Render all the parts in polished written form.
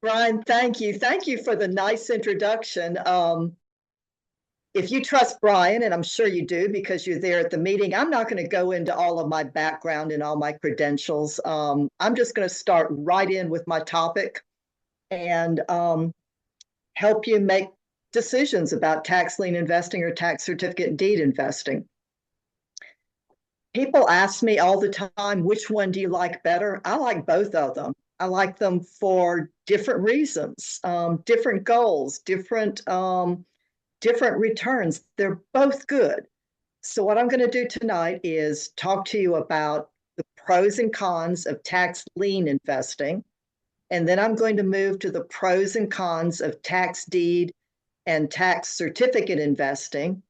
Brian, thank you. Thank you for the nice introduction. If you trust Brian, and I'm sure you do because you're there at the meeting, I'm not going to go into all of my background and all my credentials. I'm just going to start right in with my topic and help you make decisions about tax lien investing or tax certificate deed investing. People ask me all the time, which one do you like better? I like both of them. I like them for different reasons, different goals, different returns. They're both good. So what I'm going to do tonight is talk to you about the pros and cons of tax lien investing. And then I'm going to move to the pros and cons of tax deed and tax certificate investing.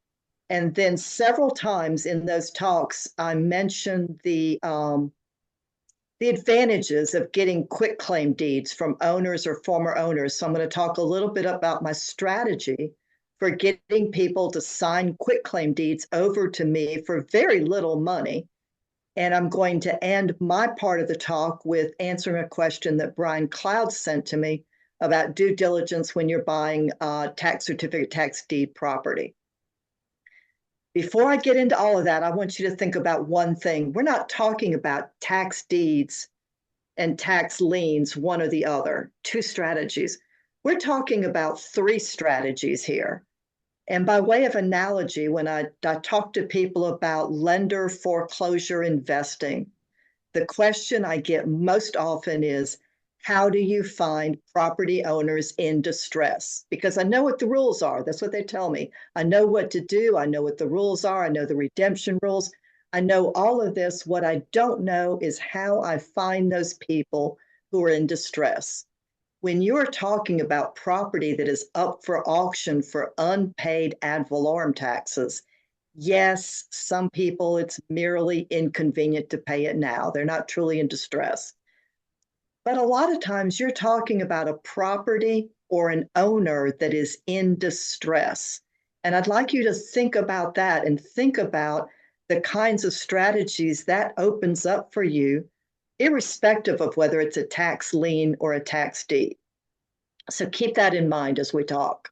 And then several times in those talks, I mentioned the advantages of getting quitclaim deeds from owners or former owners. So I'm going to talk a little bit about my strategy for getting people to sign quitclaim deeds over to me for very little money. And I'm going to end my part of the talk with answering a question that Brian Cloud sent to me about due diligence when you're buying tax certificate, tax deed property. Before I get into all of that, I want you to think about one thing. We're not talking about tax deeds and tax liens, one or the other, two strategies. We're talking about three strategies here. And by way of analogy, when I talk to people about lender foreclosure investing, the question I get most often is, how do you find property owners in distress? Because I know what the rules are. That's what they tell me. I know what to do. I know what the rules are. I know the redemption rules. I know all of this. What I don't know is how I find those people who are in distress. When you're talking about property that is up for auction for unpaid ad valorem taxes, yes, some people, it's merely inconvenient to pay it now. They're not truly in distress. But a lot of times you're talking about a property or an owner that is in distress. And I'd like you to think about that and think about the kinds of strategies that opens up for you, irrespective of whether it's a tax lien or a tax deed. So keep that in mind as we talk.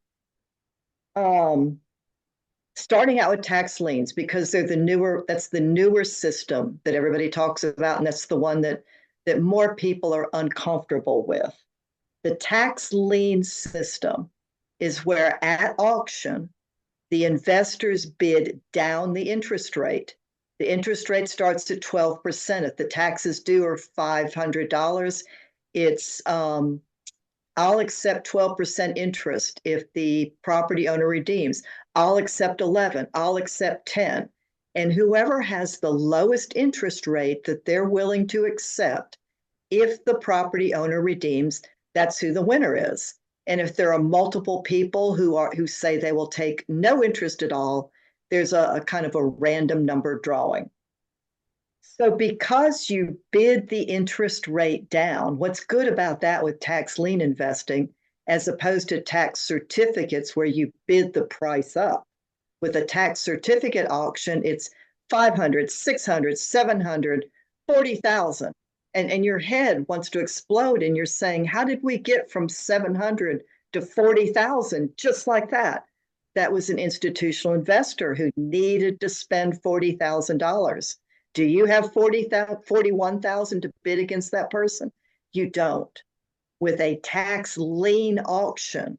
Starting out with tax liens, because they're that's the newer system that everybody talks about, and that's the one that more people are uncomfortable with. The tax lien system is where at auction, the investors bid down the interest rate. The interest rate starts at 12%. If the taxes due are $500, it's I'll accept 12% interest if the property owner redeems. I'll accept 11. I'll accept 10. And whoever has the lowest interest rate that they're willing to accept, if the property owner redeems, that's who the winner is. And if there are multiple people who say they will take no interest at all, there's a kind of a random number drawing. So because you bid the interest rate down, what's good about that with tax lien investing, as opposed to tax certificates where you bid the price up? With a tax certificate auction, it's 500, 600, 700, 40,000. And your head wants to explode and you're saying, how did we get from 700 to 40,000 just like that? That was an institutional investor who needed to spend $40,000. Do you have 41,000 to bid against that person? You don't. With a tax lien auction,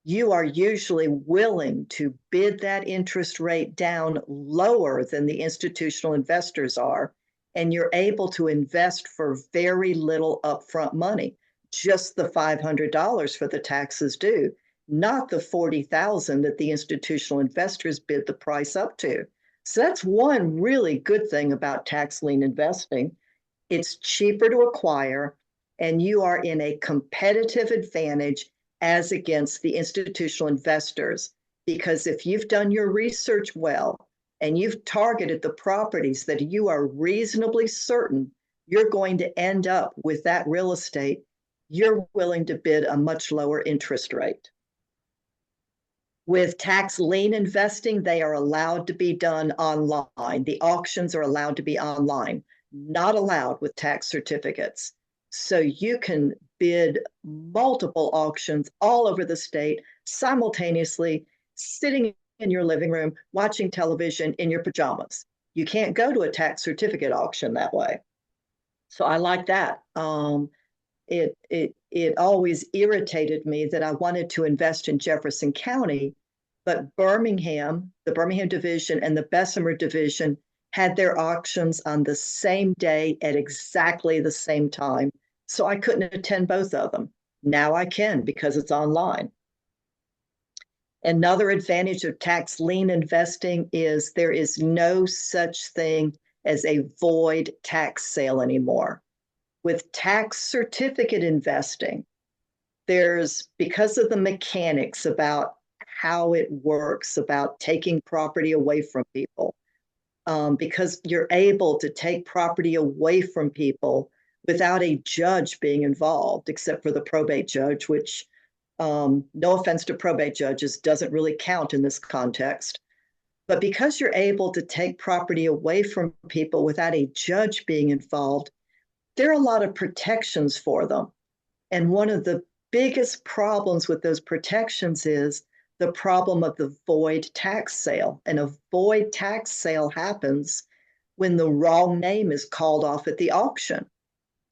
you are usually willing to bid that interest rate down lower than the institutional investors are, and you're able to invest for very little upfront money, just the $500 for the taxes due, not the 40,000 that the institutional investors bid the price up to. So that's one really good thing about tax lien investing. It's cheaper to acquire, and you are in a competitive advantage as against the institutional investors. Because if you've done your research well and you've targeted the properties that you are reasonably certain you're going to end up with that real estate, you're willing to bid a much lower interest rate. With tax lien investing, they are allowed to be done online. The auctions are allowed to be online, not allowed with tax certificates. So you can outbid multiple auctions all over the state simultaneously, sitting in your living room, watching television in your pajamas. You can't go to a tax certificate auction that way. So I like that. It always irritated me that I wanted to invest in Jefferson County, but Birmingham, the Birmingham division and the Bessemer division had their auctions on the same day at exactly the same time. So I couldn't attend both of them. Now I can because it's online. Another advantage of tax lien investing is there is no such thing as a void tax sale anymore. With tax certificate investing, because of the mechanics about how it works, about taking property away from people, because you're able to take property away from people without a judge being involved, except for the probate judge, which, no offense to probate judges, doesn't really count in this context. But because you're able to take property away from people without a judge being involved, there are a lot of protections for them. And one of the biggest problems with those protections is the problem of the void tax sale. And a void tax sale happens when the wrong name is called off at the auction.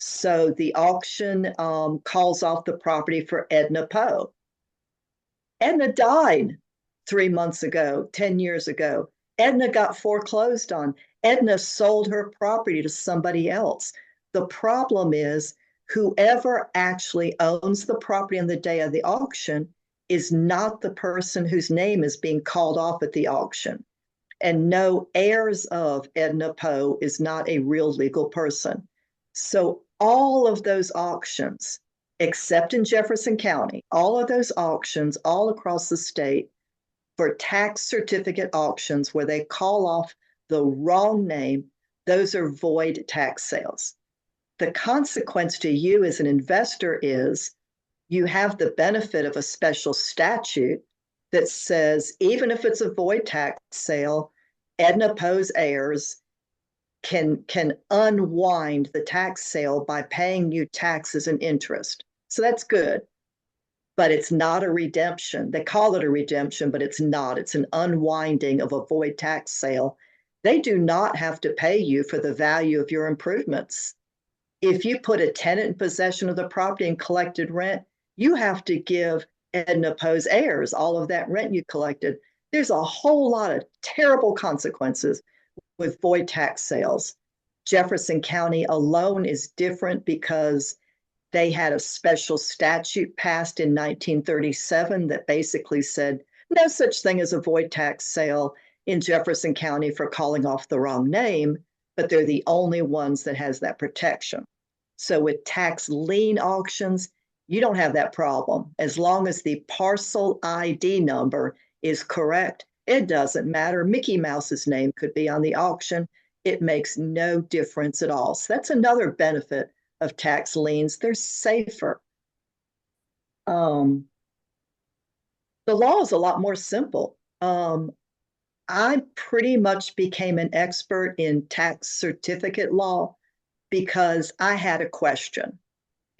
So the auction calls off the property for Edna Poe. Edna died 3 months ago, 10 years ago. Edna got foreclosed on. Edna sold her property to somebody else. The problem is whoever actually owns the property on the day of the auction is not the person whose name is being called off at the auction. And no, heirs of Edna Poe is not a real legal person. So all of those auctions, except in Jefferson County, all of those auctions all across the state for tax certificate auctions where they call off the wrong name, those are void tax sales. The consequence to you as an investor is you have the benefit of a special statute that says even if it's a void tax sale, Edna Poe's heirs can unwind the tax sale by paying you taxes and interest. So that's good, but it's not a redemption. They call it a redemption, but it's not. It's an unwinding of a void tax sale. They do not have to pay you for the value of your improvements. If you put a tenant in possession of the property and collected rent, you have to give Edna Poe's heirs all of that rent you collected. There's a whole lot of terrible consequences with void tax sales. Jefferson County alone is different because they had a special statute passed in 1937 that basically said no such thing as a void tax sale in Jefferson County for calling off the wrong name, but they're the only ones that has that protection. So with tax lien auctions, you don't have that problem. As long as the parcel ID number is correct, it doesn't matter. Mickey Mouse's name could be on the auction. It makes no difference at all. So that's another benefit of tax liens. They're safer. The law is a lot more simple. I pretty much became an expert in tax certificate law because I had a question.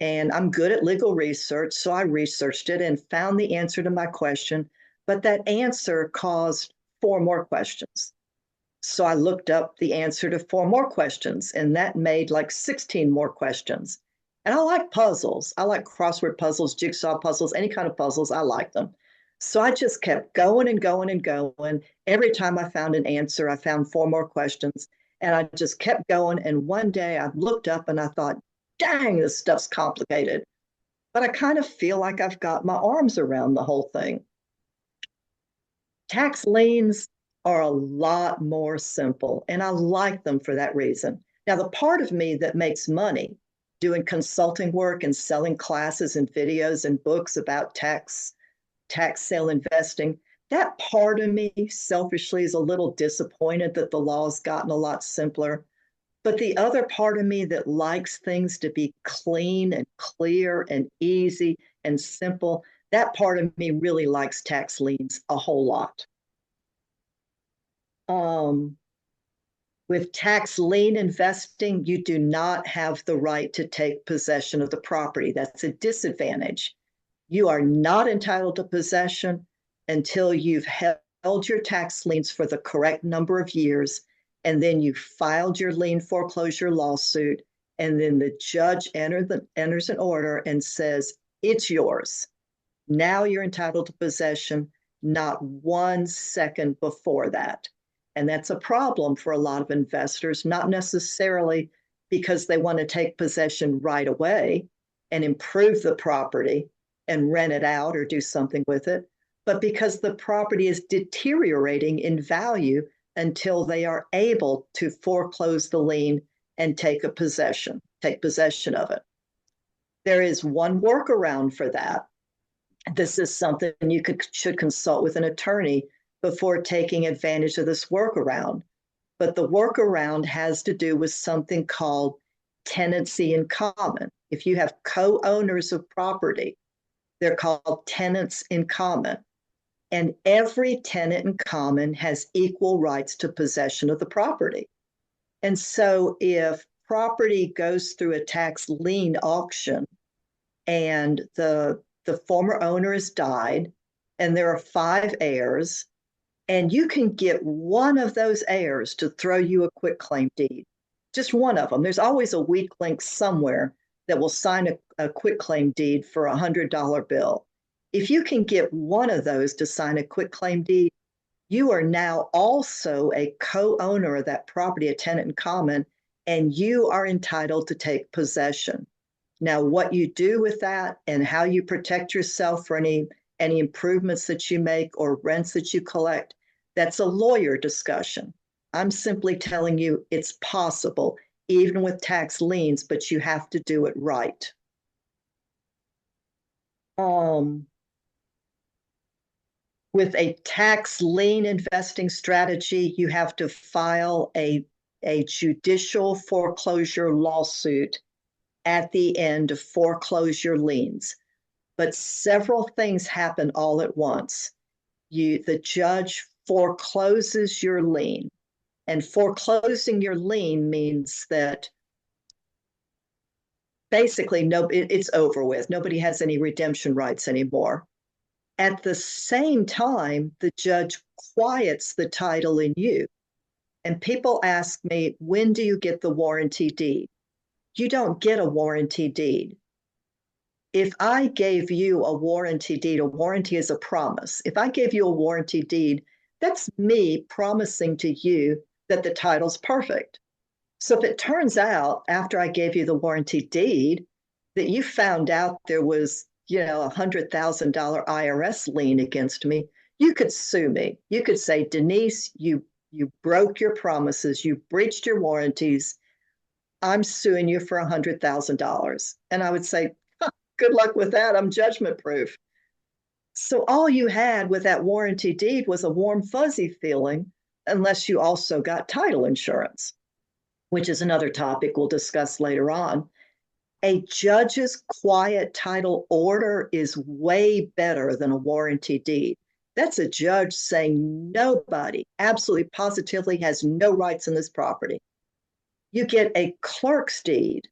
And I'm good at legal research, so I researched it and found the answer to my question. But that answer caused 4 more questions. So I looked up the answer to 4 more questions, and that made like 16 more questions. And I like puzzles. I like crossword puzzles, jigsaw puzzles, any kind of puzzles. I like them. So I just kept going and going and going. Every time I found an answer, I found 4 more questions. And I just kept going. And one day I looked up and I thought, dang, this stuff's complicated. But I kind of feel like I've got my arms around the whole thing. Tax liens are a lot more simple, and I like them for that reason. Now, the part of me that makes money doing consulting work and selling classes and videos and books about tax sale investing, that part of me selfishly is a little disappointed that the law's gotten a lot simpler. But the other part of me that likes things to be clean and clear and easy and simple, that part of me really likes tax liens a whole lot. With tax lien investing, you do not have the right to take possession of the property. That's a disadvantage. You are not entitled to possession until you've held your tax liens for the correct number of years, and then you filed your lien foreclosure lawsuit, and then the judge enters an order and says, it's yours. Now you're entitled to possession, not 1 second before that. And that's a problem for a lot of investors, not necessarily because they want to take possession right away and improve the property and rent it out or do something with it, but because the property is deteriorating in value until they are able to foreclose the lien and take possession of it. There is one workaround for that. This is something you should consult with an attorney before taking advantage of this workaround. But the workaround has to do with something called tenancy in common. If you have co-owners of property, they're called tenants in common. And every tenant in common has equal rights to possession of the property. And so if property goes through a tax lien auction and the former owner has died and there are 5 heirs, and you can get one of those heirs to throw you a quitclaim deed, just one of them. There's always a weak link somewhere that will sign a quitclaim deed for a $100 bill. If you can get one of those to sign a quitclaim deed, you are now also a co-owner of that property, a tenant in common, and you are entitled to take possession. Now, what you do with that and how you protect yourself for any improvements that you make or rents that you collect, that's a lawyer discussion. I'm simply telling you it's possible, even with tax liens, but you have to do it right. With a tax lien investing strategy, you have to file a judicial foreclosure lawsuit at the end of foreclosure liens. But several things happen all at once. The judge forecloses your lien. And foreclosing your lien means that basically it's over with. Nobody has any redemption rights anymore. At the same time, the judge quiets the title in you. And people ask me, when do you get the warranty deed? You don't get a warranty deed. If I gave you a warranty deed, a warranty is a promise. If I gave you a warranty deed, that's me promising to you that the title's perfect. So if it turns out after I gave you the warranty deed that you found out there was, a $100,000 IRS lien against me, you could sue me. You could say, Denise, you broke your promises, you breached your warranties. I'm suing you for $100,000. And I would say, good luck with that. I'm judgment proof. So all you had with that warranty deed was a warm, fuzzy feeling, unless you also got title insurance, which is another topic we'll discuss later on. A judge's quiet title order is way better than a warranty deed. That's a judge saying nobody, absolutely positively, has no rights in this property. You get a clerk's deed,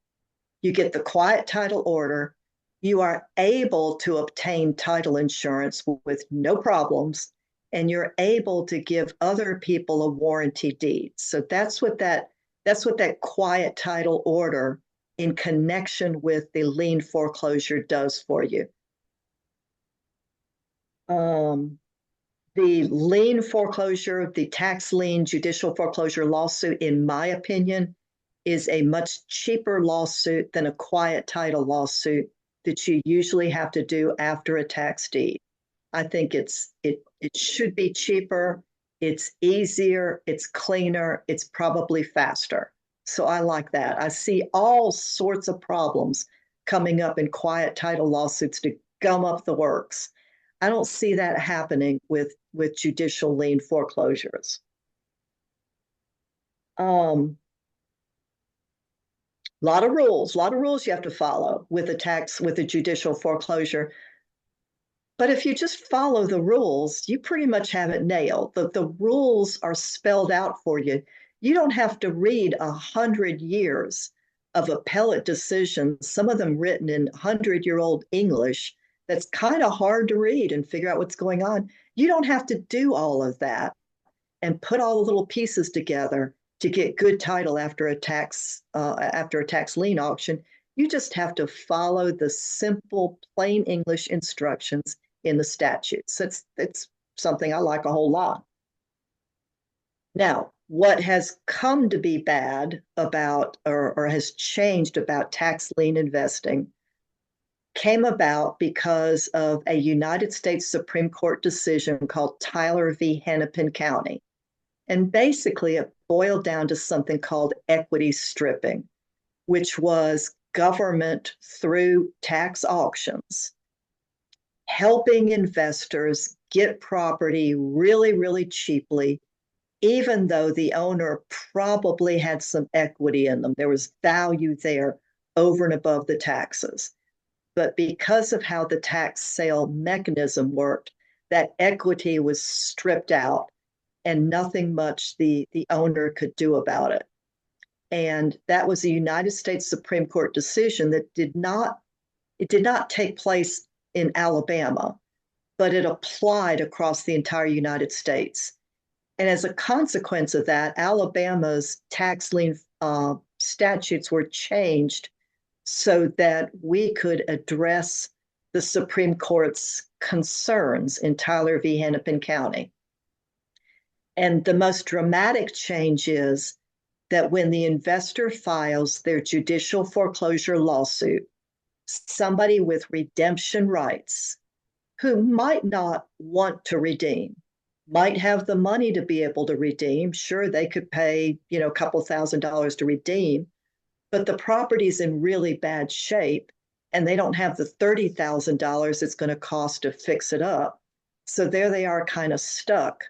you get the quiet title order, you are able to obtain title insurance with no problems, and you're able to give other people a warranty deed. So that's what that quiet title order in connection with the lien foreclosure does for you. The lien foreclosure, the tax lien judicial foreclosure lawsuit, in my opinion, is a much cheaper lawsuit than a quiet title lawsuit that you usually have to do after a tax deed. I think it should be cheaper, it's easier, it's cleaner, it's probably faster. So I like that. I see all sorts of problems coming up in quiet title lawsuits to gum up the works. I don't see that happening with judicial lien foreclosures. Lot of rules you have to follow with a judicial foreclosure. But if you just follow the rules, you pretty much have it nailed. The rules are spelled out for you. You don't have to read 100 years of appellate decisions, some of them written in 100-year-old English, that's kind of hard to read and figure out what's going on. You don't have to do all of that and put all the little pieces together to get good title after a tax lien auction. You just have to follow the simple, plain English instructions in the statutes. It's something I like a whole lot. Now, what has come to be bad about or has changed about tax lien investing came about because of a United States Supreme Court decision called Tyler v. Hennepin County. And basically, it boiled down to something called equity stripping, which was government through tax auctions helping investors get property really, really cheaply, even though the owner probably had some equity in them. There was value there over and above the taxes. But because of how the tax sale mechanism worked, that equity was stripped out and nothing much the owner could do about it. And that was a United States Supreme Court decision that did not take place in Alabama, but it applied across the entire United States. And as a consequence of that, Alabama's tax lien statutes were changed so that we could address the Supreme Court's concerns in Tyler v. Hennepin County. And the most dramatic change is that when the investor files their judicial foreclosure lawsuit, somebody with redemption rights who might not want to redeem, might have the money to be able to redeem. Sure, they could pay, a couple $1,000s to redeem, but the property's in really bad shape and they don't have the $30,000 it's going to cost to fix it up. So there they are, kind of stuck.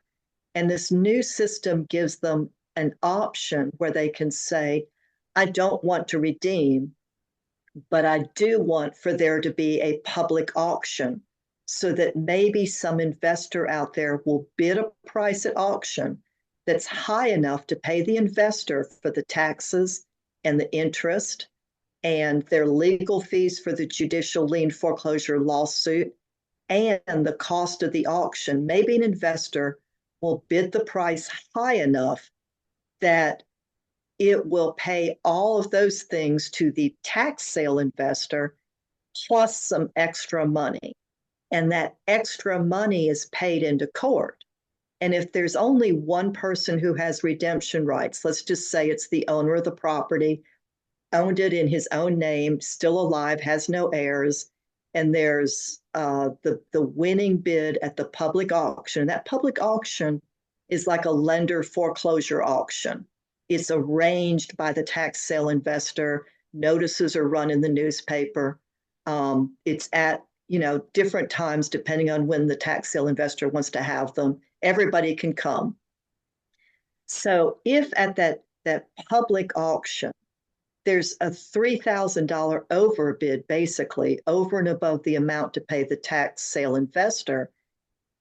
And this new system gives them an option where they can say, I don't want to redeem, but I do want for there to be a public auction so that maybe some investor out there will bid a price at auction that's high enough to pay the investor for the taxes and the interest and their legal fees for the judicial lien foreclosure lawsuit and the cost of the auction. Maybe an investor will bid the price high enough that it will pay all of those things to the tax sale investor plus some extra money. And that extra money is paid into court. And if there's only one person who has redemption rights, let's just say it's the owner of the property, owned it in his own name, still alive, has no heirs, and there's the winning bid at the public auction. That public auction is like a lender foreclosure auction. It's arranged by the tax sale investor. Notices are run in the newspaper. It's at different times depending on when the tax sale investor wants to have them. Everybody can come. So if at that public auction there's a $3,000 overbid, basically over and above the amount to pay the tax sale investor,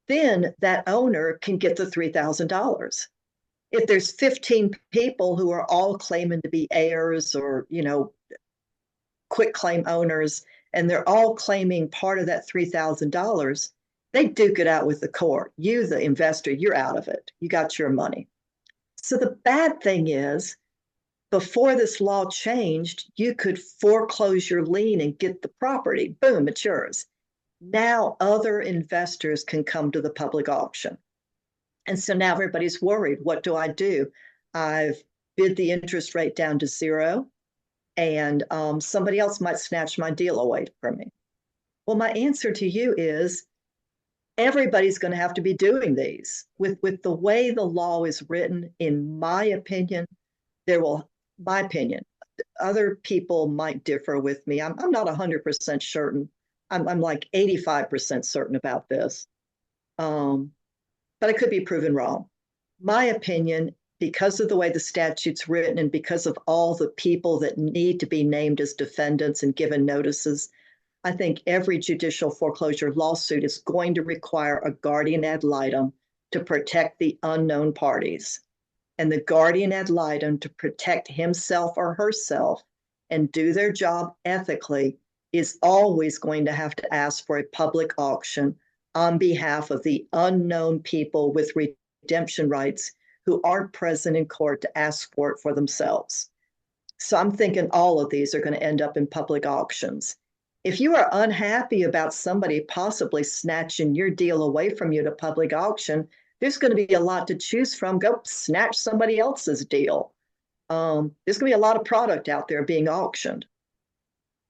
then that owner can get the $3,000. If there's 15 people who are all claiming to be heirs or, quick claim owners, and they're all claiming part of that $3,000, they duke it out with the court. You, the investor, you're out of it. You got your money. So the bad thing is, before this law changed, you could foreclose your lien and get the property. Boom, it's yours. Now other investors can come to the public auction. And so now everybody's worried. What do I do? I've bid the interest rate down to zero, and somebody else might snatch my deal away from me. Well, my answer to you is everybody's going to have to be doing these. With the way the law is written, in my opinion, other people might differ with me. I'm not 100% certain. I'm like 85% certain about this. But I could be proven wrong. My opinion, because of the way the statute's written and because of all the people that need to be named as defendants and given notices, I think every judicial foreclosure lawsuit is going to require a guardian ad litem to protect the unknown parties. and the guardian ad litem to protect himself or herself and do their job ethically is always going to have to ask for a public auction on behalf of the unknown people with redemption rights who aren't present in court to ask for it for themselves. So I'm thinking all of these are going to end up in public auctions. If you are unhappy about somebody possibly snatching your deal away from you to public auction, there's going to be a lot to choose from. Go snatch somebody else's deal. There's going to be a lot of product out there being auctioned.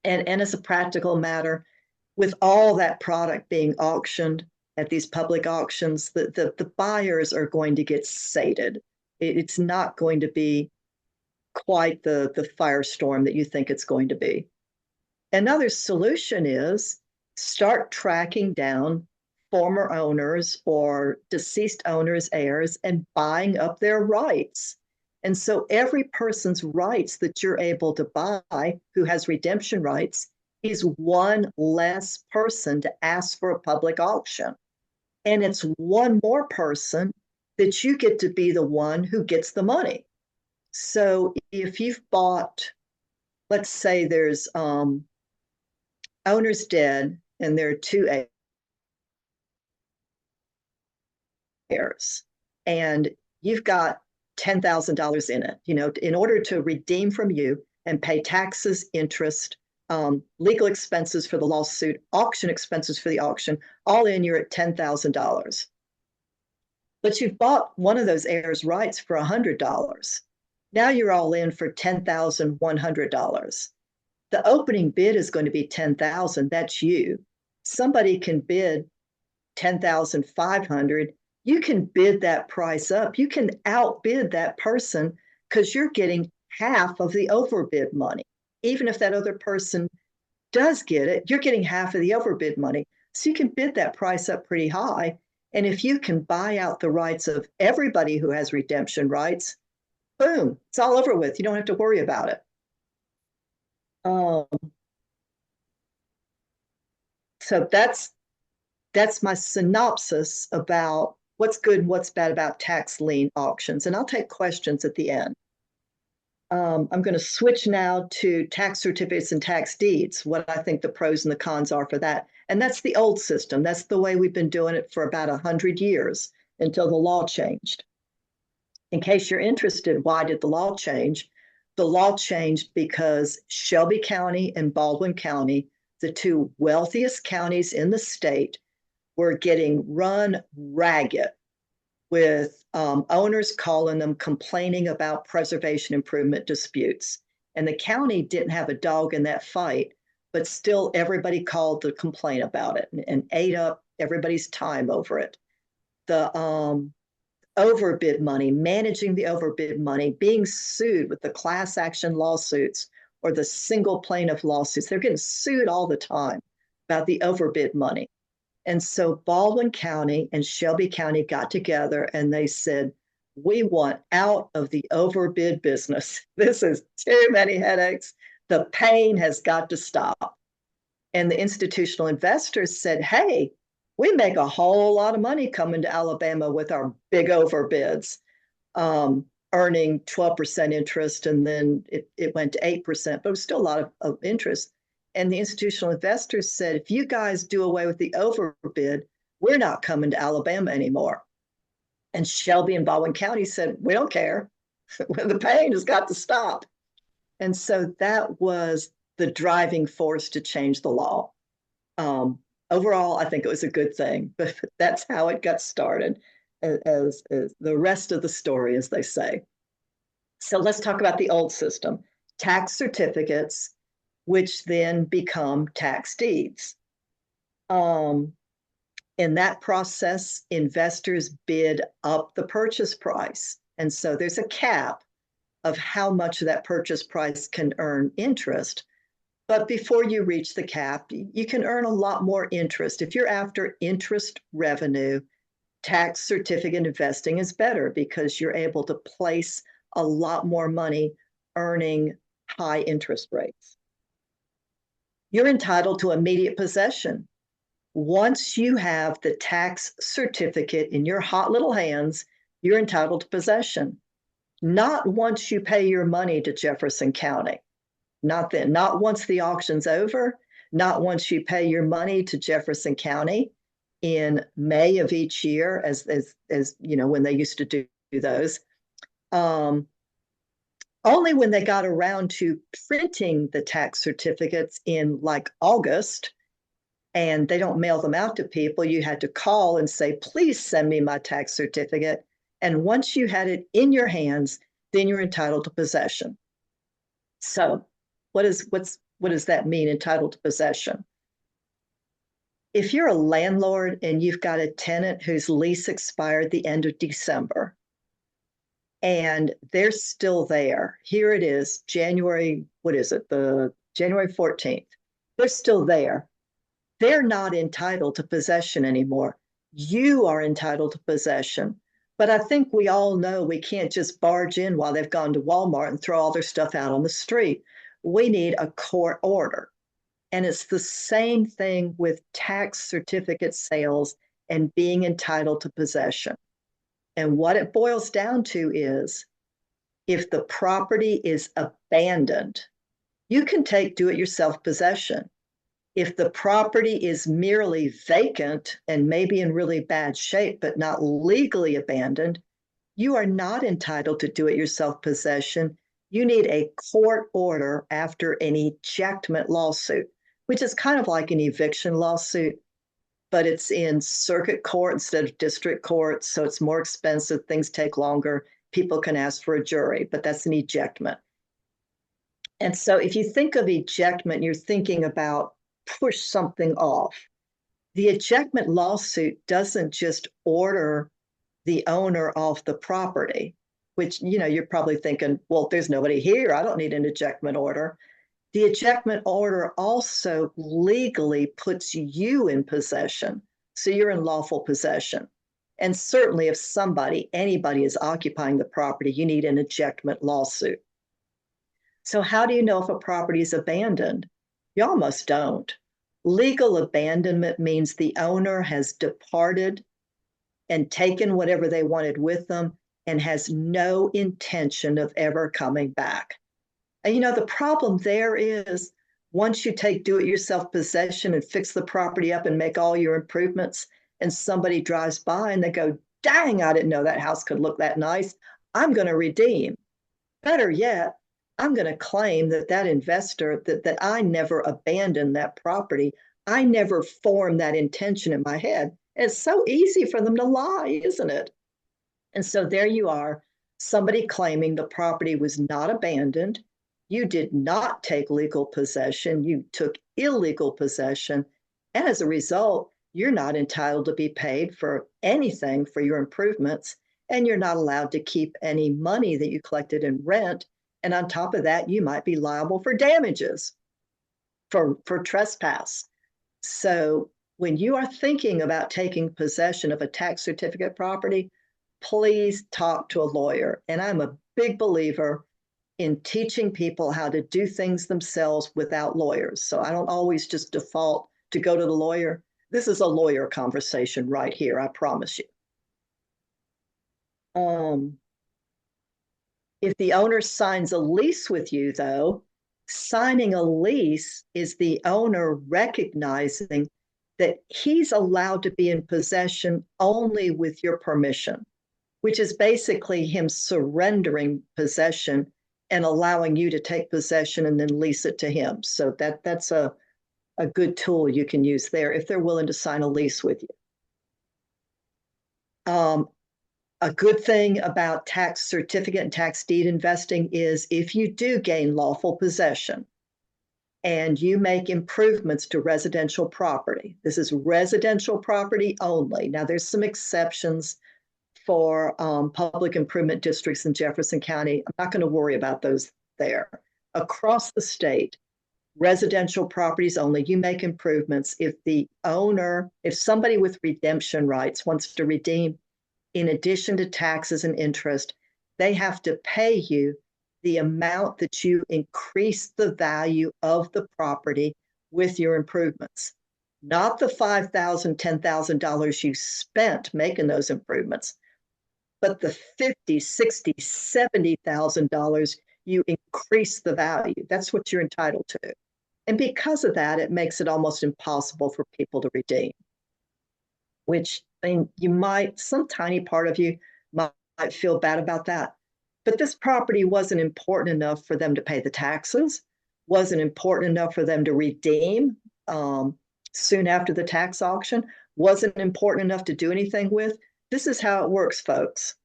And as a practical matter, with all that product being auctioned at these public auctions, the buyers are going to get sated. It's not going to be quite the firestorm that you think it's going to be. Another solution is start tracking down former owners or deceased owners' heirs and buying up their rights. And so every person's rights that you're able to buy who has redemption rights is one less person to ask for a public auction. And it's one more person that you get to be the one who gets the money. So if you've bought, let's say there's owner's dead and there are two heirs, and you've got $10,000 in it, in order to redeem from you and pay taxes, interest, legal expenses for the lawsuit, auction expenses for the auction, all in, you're at $10,000. But you've bought one of those heirs' rights for $100. Now you're all in for $10,100. The opening bid is going to be $10,000. That's you. Somebody can bid $10,500. You can bid that price up. You can outbid that person because you're getting half of the overbid money. Even if that other person does get it, you're getting half of the overbid money. So you can bid that price up pretty high. And if you can buy out the rights of everybody who has redemption rights, boom, it's all over with. You don't have to worry about it. So that's my synopsis about what's good and what's bad about tax lien auctions. And I'll take questions at the end. I'm going to switch now to tax certificates and tax deeds, what I think the pros and the cons are for that. And that's the old system. That's the way we've been doing it for about 100 years until the law changed. In case you're interested, why did the law change? The law changed because Shelby County and Baldwin County, the two wealthiest counties in the state, were getting run ragged with owners calling them, complaining about preservation improvement disputes. And the county didn't have a dog in that fight, but still everybody called to complain about it and ate up everybody's time over it. The overbid money, managing the overbid money, being sued with the class action lawsuits or the single plaintiff lawsuits. They're getting sued all the time about the overbid money. And so Baldwin County and Shelby County got together and they said, we want out of the overbid business. This is too many headaches. The pain has got to stop. And the institutional investors said, hey, we make a whole lot of money coming to Alabama with our big overbids, earning 12% interest, and then it went to 8%, but it was still a lot of interest. And the institutional investors said, if you guys do away with the overbid, we're not coming to Alabama anymore. And Shelby and Baldwin County said, we don't care. The pain has got to stop. And so that was the driving force to change the law. Overall, I think it was a good thing, but that's how it got started, as the rest of the story, as they say. So let's talk about the old system, tax certificates, which then become tax deeds. In that process, investors bid up the purchase price. And so there's a cap of how much of that purchase price can earn interest. But before you reach the cap, you can earn a lot more interest. If you're after interest revenue, tax certificate investing is better because you're able to place a lot more money earning high interest rates. You're entitled to immediate possession. Once you have the tax certificate in your hot little hands, you're entitled to possession. Not once you pay your money to Jefferson County. Not then, not once the auction's over, not once you pay your money to Jefferson County in May of each year, as you know, when they used to do those. Only when they got around to printing the tax certificates in like August, and they don't mail them out to people, you had to call and say, please send me my tax certificate. And once you had it in your hands, then you're entitled to possession. So what does that mean, entitled to possession? If you're a landlord and you've got a tenant whose lease expired the end of December, and they're still there, here it is, January, what is it, the January 14th, they're still there. They're not entitled to possession anymore. You are entitled to possession. But I think we all know we can't just barge in while they've gone to Walmart and throw all their stuff out on the street. We need a court order. And it's the same thing with tax certificate sales and being entitled to possession. And what it boils down to is if the property is abandoned, you can take do-it-yourself possession. If the property is merely vacant and maybe in really bad shape, but not legally abandoned, you are not entitled to do-it-yourself possession. You need a court order after an ejectment lawsuit, which is kind of like an eviction lawsuit, but it's in circuit court instead of district court. So it's more expensive. Things take longer. People can ask for a jury, but that's an ejectment. And so if you think of ejectment, you're thinking about push something off. The ejectment lawsuit doesn't just order the owner off the property, which, you know, you're probably thinking, well, there's nobody here, I don't need an ejectment order. The ejectment order also legally puts you in possession. So you're in lawful possession. And certainly if anybody is occupying the property, you need an ejectment lawsuit. So how do you know if a property is abandoned? You almost don't. Legal abandonment means the owner has departed and taken whatever they wanted with them and has no intention of ever coming back. And you know, the problem there is once you take do-it-yourself possession and fix the property up and make all your improvements, and somebody drives by and they go, dang, I didn't know that house could look that nice, I'm going to redeem. Better yet, I'm going to claim that investor, that I never abandoned that property. I never formed that intention in my head. And it's so easy for them to lie, isn't it? And so there you are, somebody claiming the property was not abandoned. You did not take legal possession. You took illegal possession. And as a result, you're not entitled to be paid for anything for your improvements. And you're not allowed to keep any money that you collected in rent. And on top of that, you might be liable for damages, for trespass. So when you are thinking about taking possession of a tax certificate property, please talk to a lawyer. And I'm a big believer in teaching people how to do things themselves without lawyers. So I don't always just default to go to the lawyer. This is a lawyer conversation right here, I promise you. If the owner signs a lease with you, though, signing a lease is the owner recognizing that he's allowed to be in possession only with your permission, which is basically him surrendering possession and allowing you to take possession and then lease it to him. So that's a good tool you can use there if they're willing to sign a lease with you. A good thing about tax certificate and tax deed investing is if you do gain lawful possession and you make improvements to residential property, this is residential property only. Now, there's some exceptions for public improvement districts in Jefferson County. I'm not going to worry about those there. Across the state, residential properties only, you make improvements. If the owner, if somebody with redemption rights wants to redeem, in addition to taxes and interest, they have to pay you the amount that you increase the value of the property with your improvements, not the $5,000, $10,000 you spent making those improvements, but the $50, $60, $70,000, you increase the value. That's what you're entitled to. And because of that, it makes it almost impossible for people to redeem, which, I mean, you might, some tiny part of you might feel bad about that. But this property wasn't important enough for them to pay the taxes, wasn't important enough for them to redeem soon after the tax auction, wasn't important enough to do anything with. This is how it works, folks.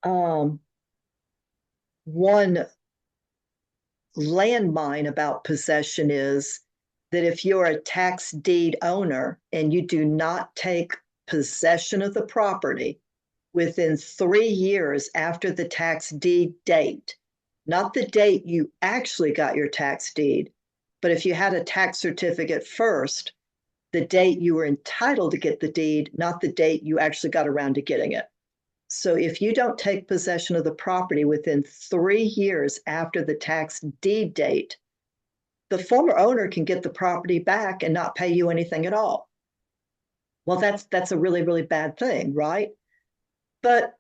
One landmine about possession is that if you're a tax deed owner and you do not take possession of the property within 3 years after the tax deed date, not the date you actually got your tax deed, but if you had a tax certificate first, the date you were entitled to get the deed, not the date you actually got around to getting it. So if you don't take possession of the property within 3 years after the tax deed date, the former owner can get the property back and not pay you anything at all. Well, that's a really, really bad thing, right? But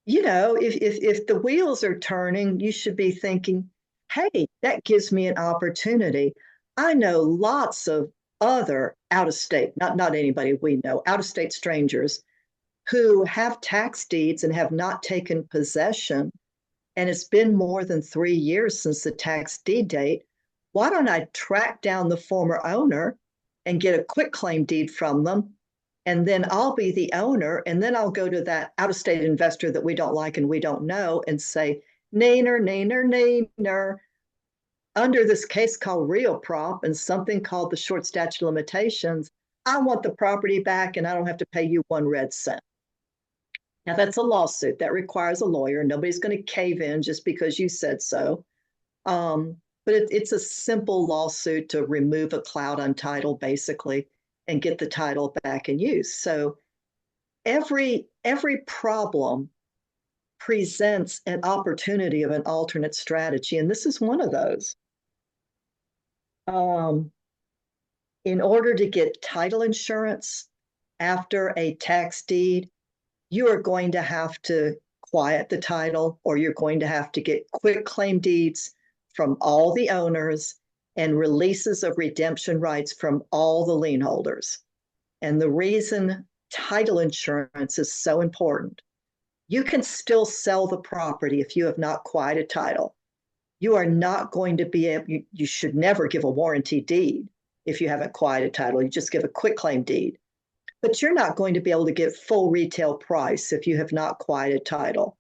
you know, if the wheels are turning, you should be thinking, hey, that gives me an opportunity. I know lots of other out of state, not anybody we know, out of state strangers who have tax deeds and have not taken possession, and it's been more than 3 years since the tax deed date. Why don't I track down the former owner and get a quitclaim deed from them? And then I'll be the owner, and then I'll go to that out-of-state investor that we don't like and we don't know and say, naner, naner, naner, under this case called real prop and something called the short statute of limitations, I want the property back and I don't have to pay you 1 red cent. Now, that's a lawsuit. That requires a lawyer. Nobody's going to cave in just because you said so. But it's a simple lawsuit to remove a cloud on title, basically, and get the title back in use. So every problem presents an opportunity of an alternate strategy, and this is one of those. In order to get title insurance after a tax deed, you are going to have to quiet the title, or you're going to have to get quitclaim deeds from all the owners and releases of redemption rights from all the lien holders. And the reason title insurance is so important, you can still sell the property if you have not quieted title. You are not going to be able, you should never give a warranty deed if you haven't quieted title. You just give a quitclaim deed. But you're not going to be able to get full retail price if you have not quieted title.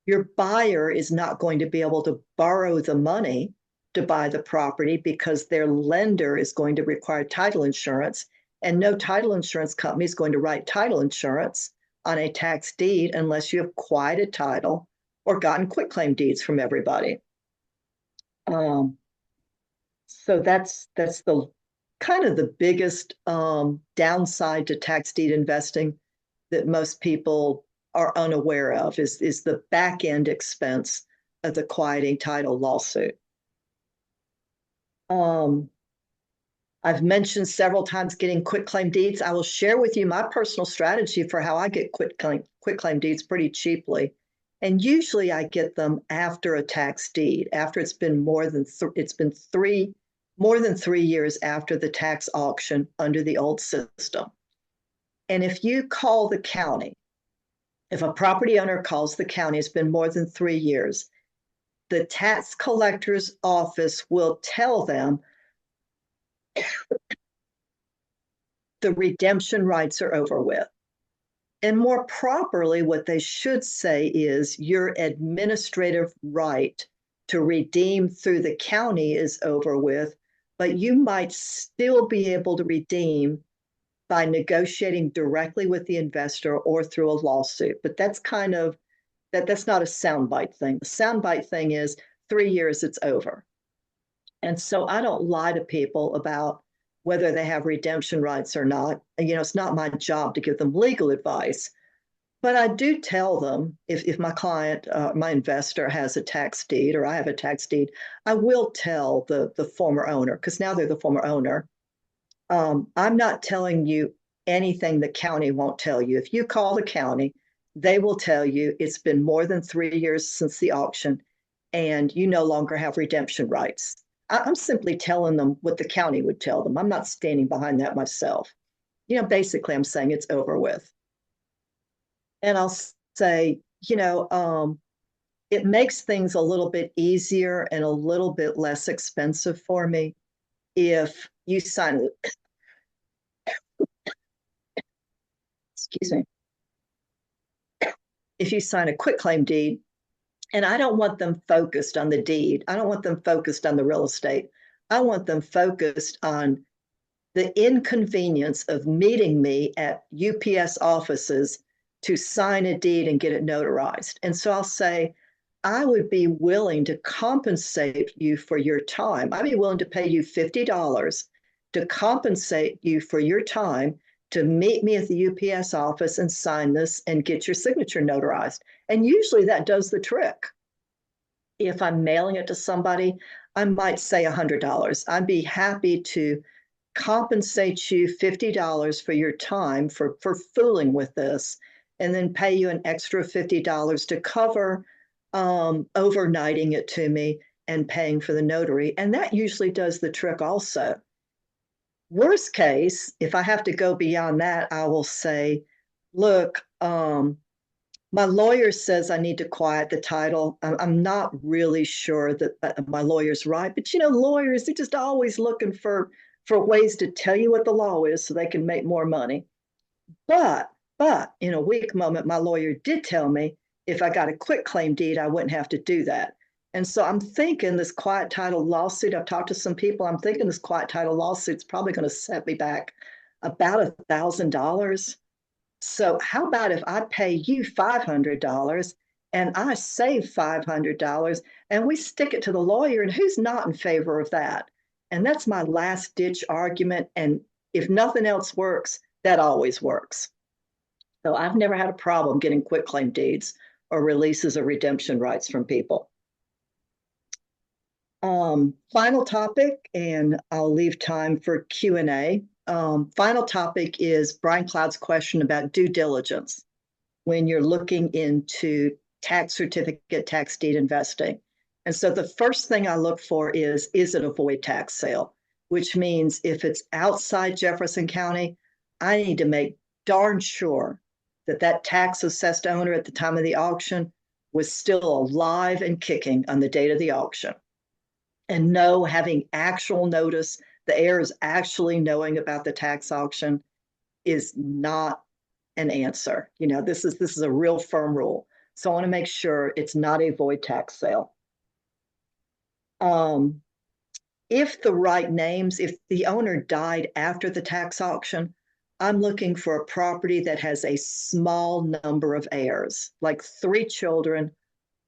Your buyer is not going to be able to borrow the money to buy the property because their lender is going to require title insurance, and no title insurance company is going to write title insurance on a tax deed unless you have quieted title or gotten quitclaim deeds from everybody. So that's the kind of the biggest downside to tax deed investing that most people are unaware of is the back end expense of the quieting title lawsuit. I've mentioned several times getting quitclaim deeds. I will share with you my personal strategy for how I get quitclaim deeds pretty cheaply. And usually I get them after a tax deed, after it's been more than 3 years after the tax auction under the old system. And if you call the county, if a property owner calls the county, it's been more than 3 years, the tax collector's office will tell them the redemption rights are over with. And more properly, what they should say is your administrative right to redeem through the county is over with, but you might still be able to redeem by negotiating directly with the investor or through a lawsuit. But that's kind of, that's not a soundbite thing. The soundbite thing is 3 years, it's over. And so I don't lie to people about whether they have redemption rights or not. You know, it's not my job to give them legal advice, but I do tell them if my client, my investor has a tax deed or I have a tax deed, I will tell the former owner, because now they're the former owner. I'm not telling you anything the county won't tell you. If you call the county, they will tell you it's been more than 3 years since the auction and you no longer have redemption rights. I'm simply telling them what the county would tell them. I'm not standing behind that myself. Basically, I'm saying it's over with. And I'll say, it makes things a little bit easier and a little bit less expensive for me if you sign, excuse me, if you sign a quitclaim deed. And I don't want them focused on the deed. I don't want them focused on the real estate. I want them focused on the inconvenience of meeting me at UPS offices to sign a deed and get it notarized. And so I'll say, I would be willing to compensate you for your time. I'd be willing to pay you $50 to compensate you for your time to meet me at the UPS office and sign this and get your signature notarized. And usually that does the trick. If I'm mailing it to somebody, I might say $100. I'd be happy to compensate you $50 for your time for fooling with this, and then pay you an extra $50 to cover overnighting it to me and paying for the notary. And that usually does the trick also. Worst case, if I have to go beyond that, I will say, look, my lawyer says I need to quiet the title. I'm not really sure that my lawyer's right, but lawyers, they're just always looking for ways to tell you what the law is so they can make more money. But in a weak moment, my lawyer did tell me if I got a quitclaim deed, I wouldn't have to do that. And so I'm thinking this quiet title lawsuit, I've talked to some people, I'm thinking this quiet title lawsuit's probably going to set me back about $1,000. So how about if I pay you $500 and I save $500 and we stick it to the lawyer, and who's not in favor of that? And that's my last ditch argument. And if nothing else works, that always works. So I've never had a problem getting quitclaim deeds or releases of redemption rights from people. Final topic, and I'll leave time for Q&A. Final topic is Brian Cloud's question about due diligence when you're looking into tax certificate, tax deed investing. And so the first thing I look for is it a void tax sale? Which means if it's outside Jefferson County, I need to make darn sure that tax assessed owner at the time of the auction was still alive and kicking on the date of the auction. And no, having actual notice, the heirs actually knowing about the tax auction is not an answer. This is a real firm rule. So I want to make sure it's not a void tax sale. If the right names, if the owner died after the tax auction, I'm looking for a property that has a small number of heirs, like 3 children,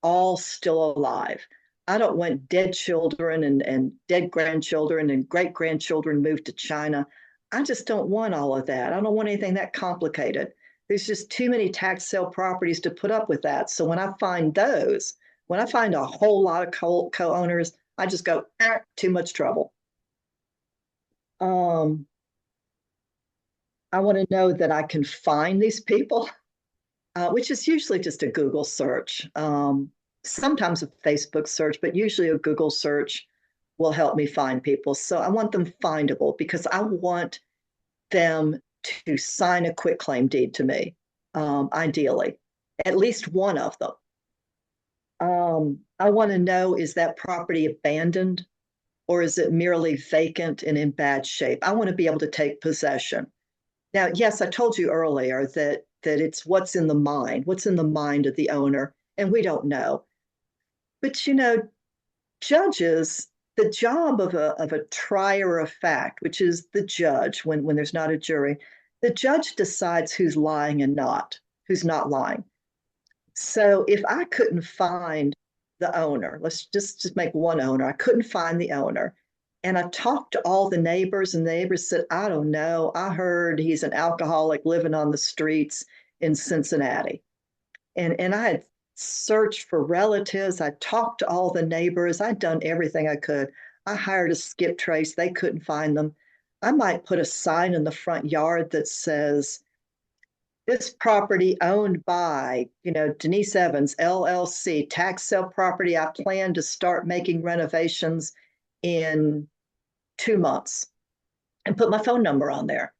all still alive. I don't want dead children and dead grandchildren and great-grandchildren moved to China. I just don't want all of that. I don't want anything that complicated. There's just too many tax sale properties to put up with that. So when I find a whole lot of co-owners, I just go, too much trouble. I want to know that I can find these people, which is usually just a Google search. Sometimes a Facebook search, but usually a Google search will help me find people. So I want them findable because I want them to sign a quitclaim deed to me, ideally, at least one of them. I want to know, is that property abandoned or is it merely vacant and in bad shape? I want to be able to take possession. Now, yes, I told you earlier that it's what's in the mind of the owner, and we don't know. But judges, the job of a trier of fact, which is the judge when there's not a jury, the judge decides who's lying and who's not lying. So if I couldn't find the owner, let's just make one owner, I couldn't find the owner. And I talked to all the neighbors, and the neighbors said, I don't know. I heard he's an alcoholic living on the streets in Cincinnati. And I had searched for relatives. I talked to all the neighbors. I'd done everything I could. I hired a skip trace. They couldn't find them. I might put a sign in the front yard that says, this property owned by, Denise Evans, LLC, tax sale property. I plan to start making renovations in 2 months, and put my phone number on there.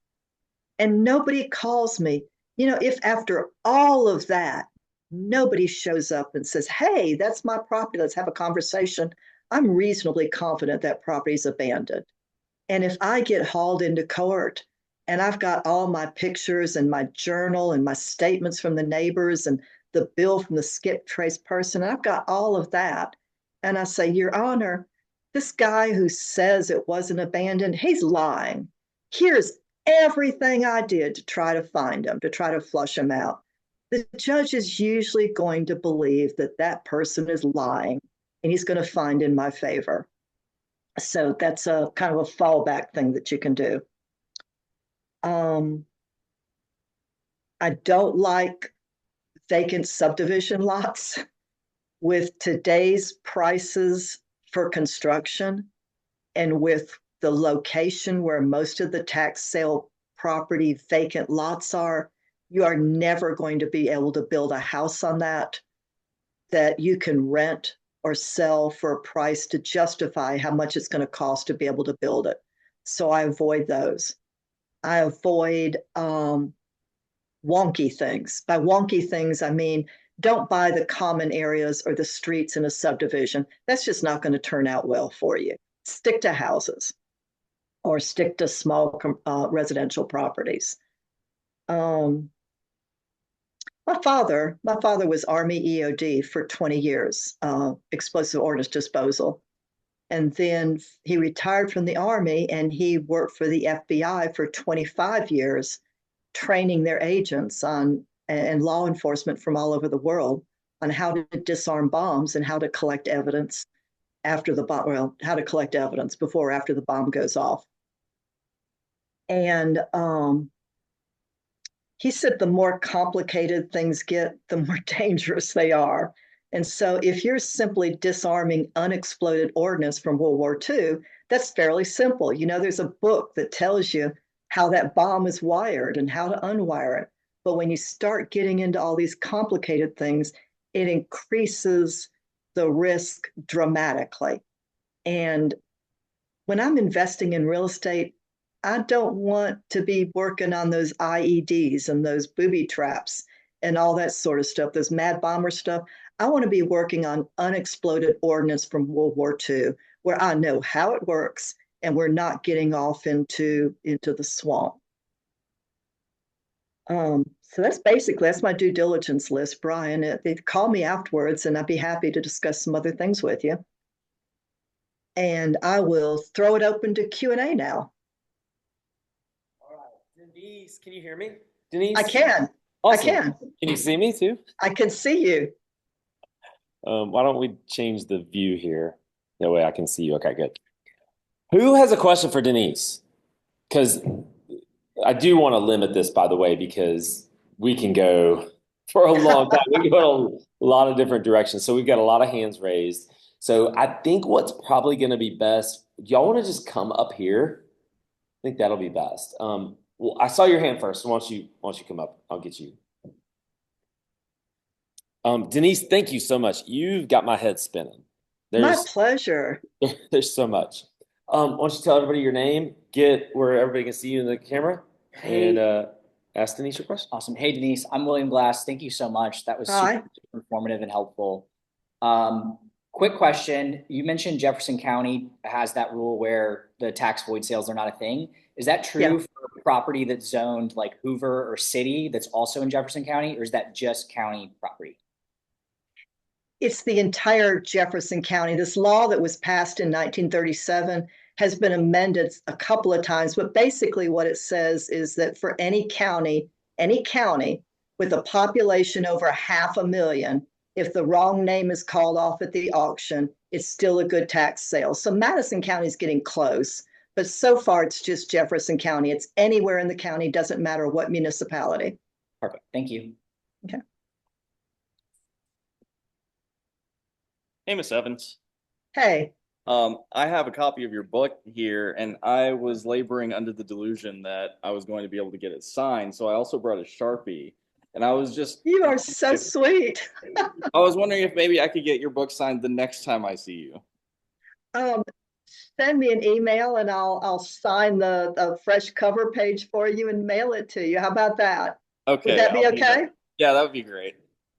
And nobody calls me. If after all of that, nobody shows up and says, hey, that's my property, let's have a conversation, I'm reasonably confident that property's abandoned. And if I get hauled into court and I've got all my pictures and my journal and my statements from the neighbors and the bill from the skip trace person, and I've got all of that, and I say, Your Honor, this guy who says it wasn't abandoned, he's lying. Here's everything I did to try to find him, to try to flush him out. The judge is usually going to believe that that person is lying, and he's going to find in my favor. So that's a kind of a fallback thing that you can do. I don't like vacant subdivision lots. With today's prices for construction and with the location where most of the tax sale property vacant lots are, you are never going to be able to build a house on that you can rent or sell for a price to justify how much it's going to cost to be able to build it. So I avoid those. I avoid wonky things. By wonky things, I mean, don't buy the common areas or the streets in a subdivision. That's just not going to turn out well for you. Stick to houses or stick to small residential properties. My father was Army EOD for 20 years, explosive ordnance disposal. And then he retired from the Army and he worked for the FBI for 25 years, training their agents on and law enforcement from all over the world on how to disarm bombs and how to collect evidence after the bomb, well, how to collect evidence before or after the bomb goes off. And he said the more complicated things get, the more dangerous they are. And so if you're simply disarming unexploded ordnance from World War II, that's fairly simple. There's a book that tells you how that bomb is wired and how to unwire it. But when you start getting into all these complicated things, it increases the risk dramatically. And when I'm investing in real estate, I don't want to be working on those IEDs and those booby traps and all that sort of stuff, those mad bomber stuff. I want to be working on unexploded ordnance from World War II, where I know how it works and we're not getting off into the swamp. So that's my due diligence list, Brian. Call me afterwards and I'd be happy to discuss some other things with you. And I will throw it open to Q&A now. All right, Denise, can you hear me? Denise? I can. Awesome. I can. Can you see me too? I can see you. Why don't we change the view here? That way I can see you. Okay, good. Who has a question for Denise? Because I do want to limit this, by the way, because we can go for a long time. We can go a lot of different directions. So we've got a lot of hands raised. So I think what's probably going to be best, y'all want to just come up here? I think that'll be best. Well, I saw your hand first. So once you come up, I'll get you. Denise, thank you so much. You've got my head spinning. My pleasure. There's so much. Why don't you tell everybody your name, get where everybody can see you in the camera, and ask Denise your question. Awesome. Hey, Denise, I'm William Glass. Thank you so much. That was super informative and helpful. Quick question. You mentioned Jefferson County has that rule where the tax void sales are not a thing. Is that true for property that's zoned like Hoover or City that's also in Jefferson County, or is that just county property? It's the entire Jefferson County. This law that was passed in 1937 has been amended a couple of times, but basically what it says is that for any county with a population over 500,000, if the wrong name is called off at the auction, it's still a good tax sale. So Madison County is getting close, but so far it's just Jefferson County. It's anywhere in the county, doesn't matter what municipality. Perfect. Thank you. Okay. Hey, Miss Evans. Hey. I have a copy of your book here, and I was laboring under the delusion that I was going to be able to get it signed. So I also brought a Sharpie, and I was just, You are so sweet. I was wondering if maybe I could get your book signed the next time I see you. Send me an email and I'll sign the fresh cover page for you and mail it to you. How about that? Okay. Would that be I'll do okay? that. Yeah, that would be great.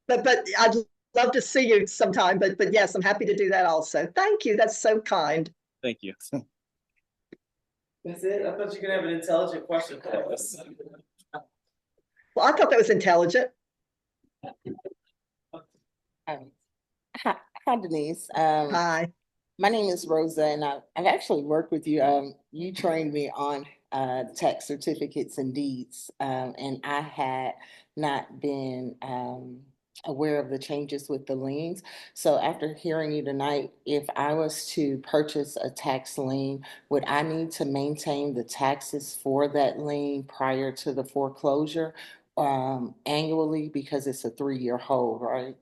But I'd love to see you sometime. But yes, I'm happy to do that also. Thank you. That's so kind. Thank you. That's it? I thought you could have an intelligent question for us. Well, I thought that was intelligent. Hi, Denise. Hi. My name is Rosa, and I've actually worked with you. You trained me on tax certificates and deeds, and I had not been aware of the changes with the liens. So after hearing you tonight, if I was to purchase a tax lien, would I need to maintain the taxes for that lien prior to the foreclosure annually because it's a 3-year hold, right?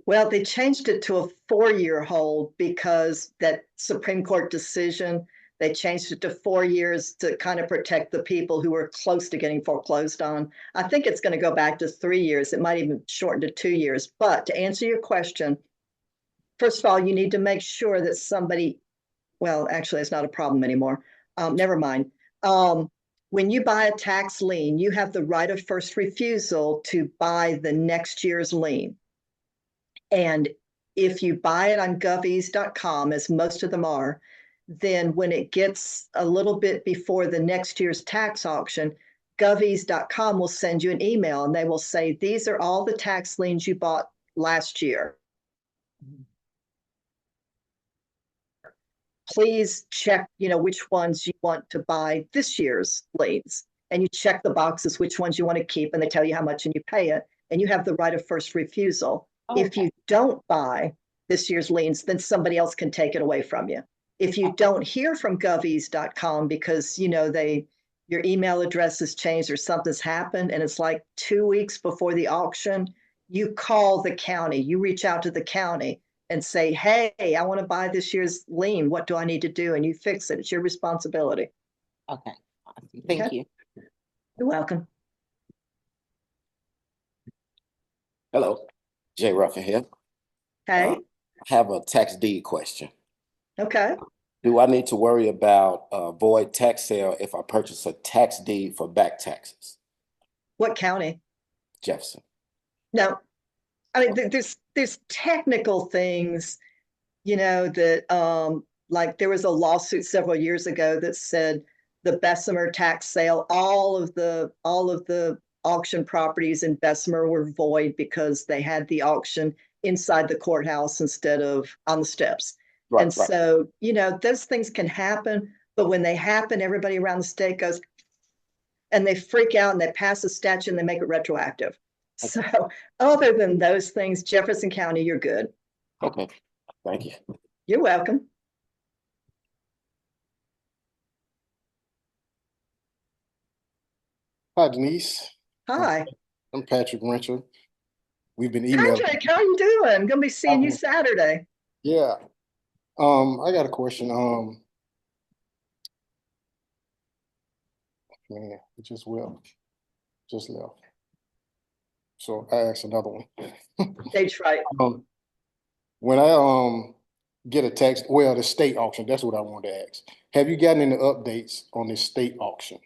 Well, they changed it to a 4-year hold because that Supreme Court decision, they changed it to 4 years to kind of protect the people who were close to getting foreclosed on. I think it's going to go back to 3 years. It might even shorten to 2 years. But to answer your question, first of all, you need to make sure that somebody, well, actually, it's not a problem anymore. Never mind. When you buy a tax lien, you have the right of first refusal to buy the next year's lien. And if you buy it on govease.com, as most of them are, then when it gets a little bit before the next year's tax auction, govease.com will send you an email and they will say, these are all the tax liens you bought last year. Please check, which ones you want to buy this year's liens. And you check the boxes, which ones you want to keep, and they tell you how much and you pay it. And you have the right of first refusal. If you don't buy this year's liens, then somebody else can take it away from you. If you don't hear from govease.com because your email address has changed or something's happened and it's like 2 weeks before the auction, you call the county, you reach out to the county and say, hey, I want to buy this year's lien. What do I need to do? And you fix it. It's your responsibility. Okay, awesome. Thank you. You're welcome. Hello, Jay Ruffin here. Hey. I have a tax deed question. Okay. Do I need to worry about void tax sale if I purchase a tax deed for back taxes? What county? Jefferson. No. I mean, there's technical things, that like there was a lawsuit several years ago that said the Bessemer tax sale, all of the auction properties in Bessemer were void because they had the auction inside the courthouse instead of on the steps. Right, and right. so, those things can happen, but when they happen, everybody around the state goes and they freak out and they pass a statute and they make it retroactive. Okay. So other than those things, Jefferson County, you're good. Okay, thank you. You're welcome. Hi, Denise. Hi. I'm Patrick Rencher. We've been emailing. Patrick, how are you doing? Gonna be seeing you Saturday. Yeah. I got a question. Man, it just left. So I asked another one. Stage fright. When I get a tax, the state auction, that's what I wanted to ask. Have you gotten any updates on the state auction?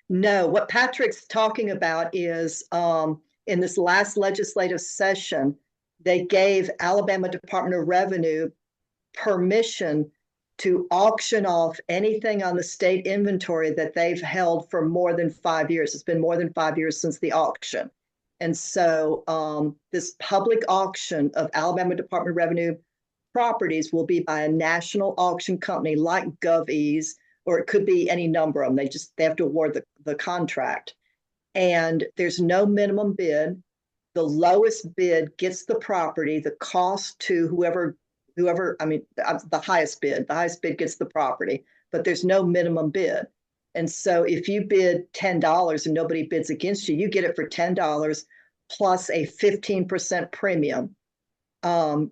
No, what Patrick's talking about is in this last legislative session, they gave Alabama Department of Revenue permission to auction off anything on the state inventory that they've held for more than 5 years. It's been more than 5 years since the auction. And so this public auction of Alabama Department of Revenue properties will be by a national auction company like GovEase, or it could be any number of them. They have to award the contract. And there's no minimum bid. The lowest bid gets the property. The cost to whoever, the highest bid gets the property, but there's no minimum bid. And so if you bid $10 and nobody bids against you, you get it for $10 plus a 15% premium.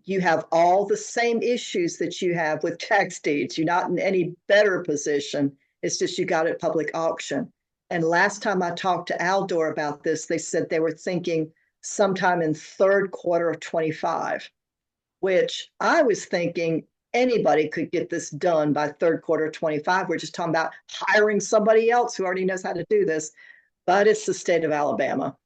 You have all the same issues that you have with tax deeds. You're not in any better position. It's just you got it at public auction. And last time I talked to Aldor about this, they said they were thinking sometime in third quarter of 25, which I was thinking anybody could get this done by third quarter of 25. We're just talking about hiring somebody else who already knows how to do this, but it's the state of Alabama.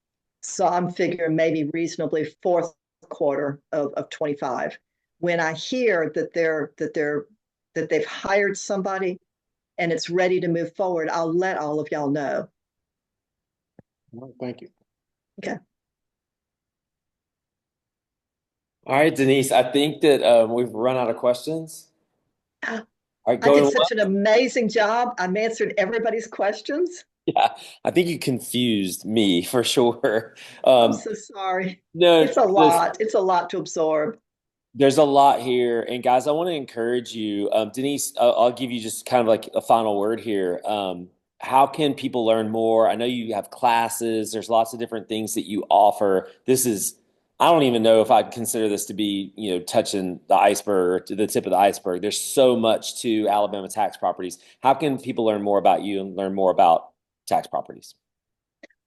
So I'm figuring maybe reasonably fourth quarter of 25. When I hear that they've hired somebody and it's ready to move forward, I'll let all of y'all know. Well, thank you. Okay. All right, Denise, I think that we've run out of questions. All right, I did going such an amazing job. I'm answered everybody's questions. Yeah, I think you confused me for sure. I'm so sorry. No, It's a listen, lot. It's a lot to absorb. there's a lot here. And guys, I want to encourage you. Denise, I'll give you just kind of like a final word here. How can people learn more? I know you have classes. There's lots of different things that you offer. I don't even know if I'd consider this to be, touching the iceberg or to the tip of the iceberg. There's so much to Alabama tax properties. How can people learn more about you and learn more about tax properties?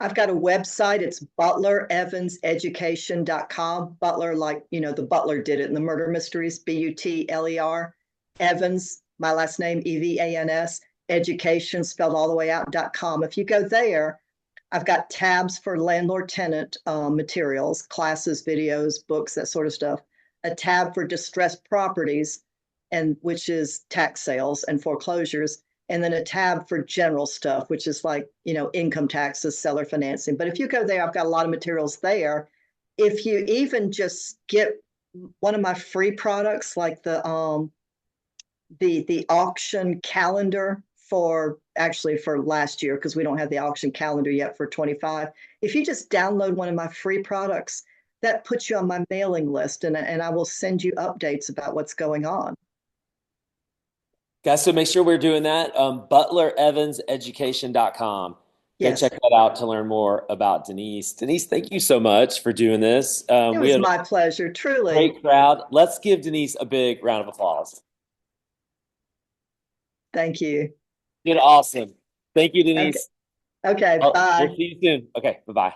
I've got a website. It's butlerevanseducation.com. Butler, like, the Butler did it in the murder mysteries, Butler. Evans, my last name, Evans, education spelled all the way out.com. If you go there, I've got tabs for landlord tenant materials, classes, videos, books, that sort of stuff. A tab for distressed properties, and which is tax sales and foreclosures. And then a tab for general stuff, which is like, income taxes, seller financing. But if you go there, I've got a lot of materials there. If you even just get one of my free products, like the auction calendar for last year, because we don't have the auction calendar yet for 25. If you just download one of my free products, that puts you on my mailing list, and I will send you updates about what's going on. Guys, so make sure we're doing that. ButlerEvansEducation.com. Go Yes. check that out to learn more about Denise. Denise, thank you so much for doing this. It We was had my pleasure, truly. a great crowd. Let's give Denise a big round of applause. Thank you. Did awesome. Thank you, Denise. Okay, bye. We'll see you soon. Okay, bye-bye.